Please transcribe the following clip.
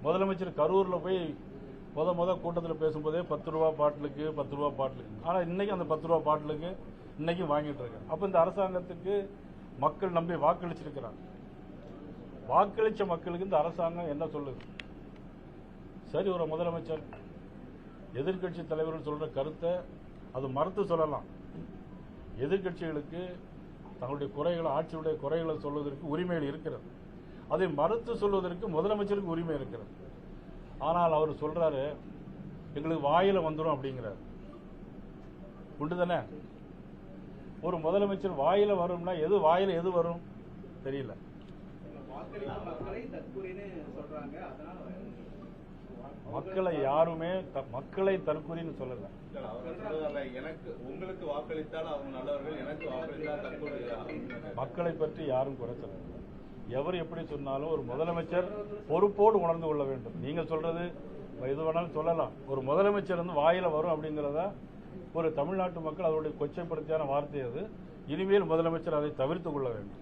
முதலமைச்சர் கரூர்ல போய் முத கூட்டத்தில் பேசும்போதே 10 ரூபா பாட்டிலுக்கு 10 ரூபா பாட்டிலுக்கு, ஆனா இன்னைக்கு அந்த 10 ரூபா பாட்டிலுக்கு இன்னைக்கு வாங்கிட்டு இருக்காங்க. அப்ப இந்த அரசாங்கத்துக்கு மக்கள் நம்பி வாக்களிச்சிருக்கிறாங்க. வாக்களிச்ச மக்களுக்கு இந்த அரசாங்கம் என்ன சொல்லுது? சரி, ஒரு முதலமைச்சர் எதிர்கட்சி தலைவர்கள் சொல்ற கருத்தை அது மறுத்து சொல்லலாம். எதிர்கட்சிகளுக்கு தங்களுடைய குறைகளை, ஆட்சியுடைய குறைகளை சொல்வதற்கு உரிமைகள் இருக்கிறது. அதை மறுத்து சொல்வதற்கு முதலமைச்சருக்கு உரிமை இருக்கிறது. ஆனால் அவர் சொல்றாரு, எங்களுக்கு வாயில வந்துடும் அப்படிங்கிறார். உண்டுதானே? ஒரு முதலமைச்சர் வாயில வரும்னா வாயில எது வரும் தெரியல. மக்களை யாருமே மக்களை தற்கொலைன்னு சொல்லல. உங்களுக்கு வாக்களித்தால் அவங்க நல்லவர்கள், எனக்கு வாக்களித்தால் தற்கொலை. மக்களை பற்றி யாரும் குறை சொல்லல. எவர் எப்படி சொன்னாலும் ஒரு முதலமைச்சர் பொறுப்போடு உணர்ந்து கொள்ள வேண்டும். நீங்க சொல்றது எது வேணாலும் சொல்லலாம். ஒரு முதலமைச்சர் வாயில வரும் அப்படிங்கிறத ஒரு தமிழ்நாட்டு மக்கள் அதனுடைய கொச்சைப்படுத்தியான வார்த்தை அது. இனிமேல் முதலமைச்சர் அதை தவிர்த்துக் கொள்ள வேண்டும்.